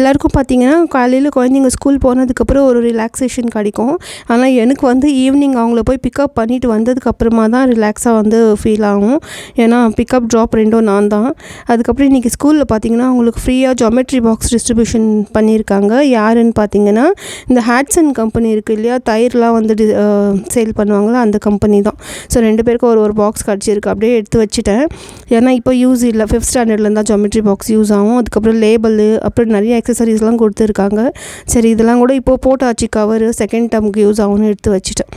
எல்லாருக்கும் பார்த்திங்கன்னா காலையில் குழந்தைங்க ஸ்கூல் போனதுக்கப்புறம் ஒரு ரிலாக்ஸேஷன் கிடைக்கும். ஆனால் எனக்கு வந்து ஈவினிங் அவங்கள போய் பிக்கப் பண்ணிவிட்டு வந்ததுக்கப்புறமா தான் ரிலாக்ஸாக வந்து ஃபீல் ஆகும். ஏன்னா பிக்கப் ட்ராப் ரெண்டும் நான் தான். அதுக்கப்புறம் இன்றைக்கி ஸ்கூலில் பார்த்திங்கன்னா அவங்களுக்கு ஃப்ரீயாக ஜாமெட்ரி பாக்ஸ் டிஸ்ட்ரிபியூஷன் பண்ணியிருக்காங்க. யாருன்னு பார்த்திங்கன்னா இந்த ஹேட்சன் கம்பெனி இருக்குது இல்லையா, தயிர்லாம் வந்து சேல் பண்ணுவாங்களா, அந்த கம்பெனி தான். ஸோ 2 பேருக்கும் ஒரு பாக்ஸ் கிடச்சிருக்கு. அப்படியே எடுத்து வச்சுட்டேன். ஏன்னா இப்போ யூஸ் இல்லை, 5th ஸ்டாண்டர்ட்லேருந்து தான் ஜாமெட்ரி பாக்ஸ் யூஸ் ஆகும். அதுக்கப்புறம் லேபிள், அப்புறம் நிறைய எக்ஸசரிஸ்லாம் கொடுத்துருக்காங்க. சரி, இதெல்லாம் கூட இப்போது போட்டாச்சு கவரு, செகண்ட் டேர்முக்கு யூஸ் ஆகும்னு எடுத்து வச்சுட்டேன்.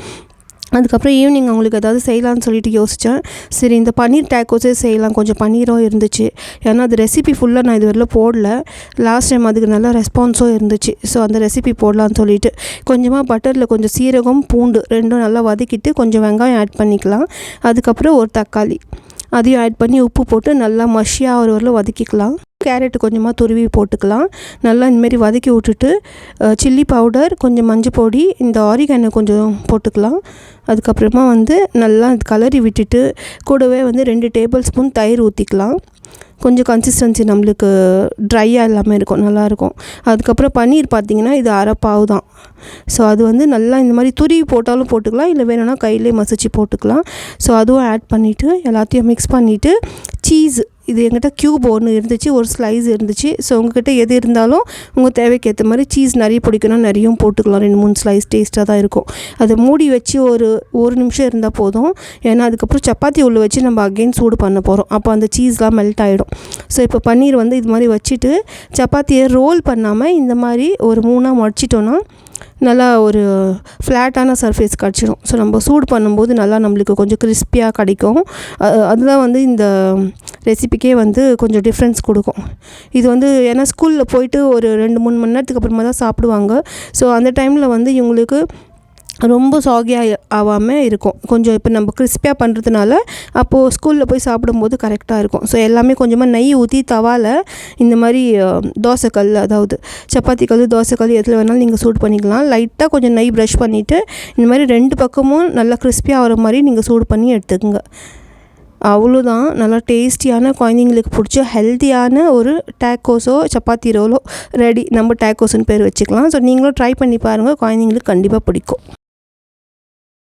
அதுக்கப்புறம் ஈவினிங் அவங்களுக்கு ஏதாவது செய்யலான்னு சொல்லிட்டு யோசித்தேன். சரி, இந்த பன்னீர் டேக்கோஸே செய்யலாம். கொஞ்சம் பன்னீரும் இருந்துச்சு. ஏன்னா அது ரெசிபி ஃபுல்லாக நான் இதுவரையிலும் போடல. லாஸ்ட் டைம் அதுக்கு நல்ல ரெஸ்பான்ஸும் இருந்துச்சு. ஸோ அந்த ரெசிபி போடலான்னு சொல்லிட்டு கொஞ்சமாக பட்டரில் கொஞ்சம் சீரகம், பூண்டு ரெண்டும் நல்லா வதக்கிட்டு கொஞ்சம் வெங்காயம் ஆட் பண்ணிக்கலாம். அதுக்கப்புறம் ஒரு தக்காளி அதையும் ஆட் பண்ணி உப்பு போட்டு நல்லா மஷியாக ஒரு வரல வதக்கிக்கலாம். கேரட்டு கொஞ்சமாக துருவி போட்டுக்கலாம். நல்லா இந்தமாரி வதக்கி விட்டுட்டு சில்லி பவுடர், கொஞ்சம் மஞ்சள் பொடி, இந்த ஆரிகானோ கொஞ்சம் போட்டுக்கலாம். அதுக்கப்புறமா வந்து நல்லா கலரி விட்டுட்டு கூடவே வந்து 2 டேபிள் ஸ்பூன் தயிர் ஊற்றிக்கலாம். கொஞ்சம் கன்சிஸ்டன்சி நம்மளுக்கு ட்ரையாக இல்லாமல் இருக்கும், நல்லாயிருக்கும். அதுக்கப்புறம் பன்னீர் பார்த்திங்கன்னா இது அரை பாவு தான். ஸோ அது வந்து நல்லா இந்த மாதிரி துருவி போட்டாலும் போட்டுக்கலாம், இல்லை வேணும்னா கையிலே மசிச்சு போட்டுக்கலாம். ஸோ அதுவும் ஆட் பண்ணிவிட்டு எல்லாத்தையும் மிக்ஸ் பண்ணிவிட்டு சீஸ், இது எங்கிட்ட க்யூப் ஒன்று இருந்துச்சு, ஒரு ஸ்லைஸ் இருந்துச்சு. ஸோ உங்கள்கிட்ட எது இருந்தாலும் உங்கள் தேவைக்கு ஏற்ற மாதிரி சீஸ் நிறைய பிடிக்கணும், நிறையும் போட்டுக்கலாம். 2-3 ஸ்லைஸ் டேஸ்ட்டாக தான் இருக்கும். அதை மூடி வச்சு ஒரு நிமிஷம் இருந்தால் போதும். ஏன்னா அதுக்கப்புறம் சப்பாத்தி உள்ள வச்சு நம்ம அகெயின் சூடு பண்ண போகிறோம். அப்போ அந்த சீஸ்லாம் மெல்ட் ஆகிடும். ஸோ இப்போ பன்னீர் வந்து இது மாதிரி வச்சுட்டு சப்பாத்தியை ரோல் பண்ணாமல் இந்த மாதிரி ஒரு 3ஆக மடிச்சிட்டோன்னா நல்லா ஒரு ஃப்ளாட்டான சர்ஃபேஸ் கிடச்சிடும். ஸோ நம்ம சூடு பண்ணும்போது நல்லா நம்மளுக்கு கொஞ்சம் கிறிஸ்பியாக கிடைக்கும். அதுதான் வந்து இந்த ரெசிபிக்கே வந்து கொஞ்சம் டிஃப்ரென்ஸ் கொடுக்கும். இது வந்து ஏன்னா ஸ்கூலில் போயிட்டு ஒரு 2-3 மணி நேரத்துக்கு அப்புறமா தான் சாப்பிடுவாங்க. ஸோ அந்த டைமில் வந்து இவங்களுக்கு ரொம்ப சாகியாக ஆகாமல் இருக்கும். கொஞ்சம் இப்போ நம்ம கிறிஸ்பியாக பண்ணுறதுனால அப்போது ஸ்கூலில் போய் சாப்பிடும்போது கரெக்டாக இருக்கும். ஸோ எல்லாமே கொஞ்சமாக நெய் ஊற்றி தவாவில் இந்த மாதிரி தோசைக்கல், அதாவது சப்பாத்தி கல், தோசைக்கல் எதில் வேணாலும் நீங்கள் சூடு பண்ணிக்கலாம். லைட்டாக கொஞ்சம் நெய் ப்ரஷ் பண்ணிவிட்டு இந்த மாதிரி 2 பக்கமும் நல்லா கிறிஸ்பியாக ஆகிற மாதிரி நீங்கள் சூடு பண்ணி எடுத்துக்கோங்க. அவ்வளோதான். நல்லா டேஸ்டியான, குழந்தைங்களுக்கு பிடிச்ச ஹெல்த்தியான ஒரு டேக்கோஸோ சப்பாத்தி ரோலோ ரெடி. நம்ம டேக்கோஸ்ன்னு பேர் வச்சுக்கலாம். ஸோ நீங்களும் ட்ரை பண்ணி பாருங்கள், குழந்தைங்களுக்கு கண்டிப்பாக பிடிக்கும்.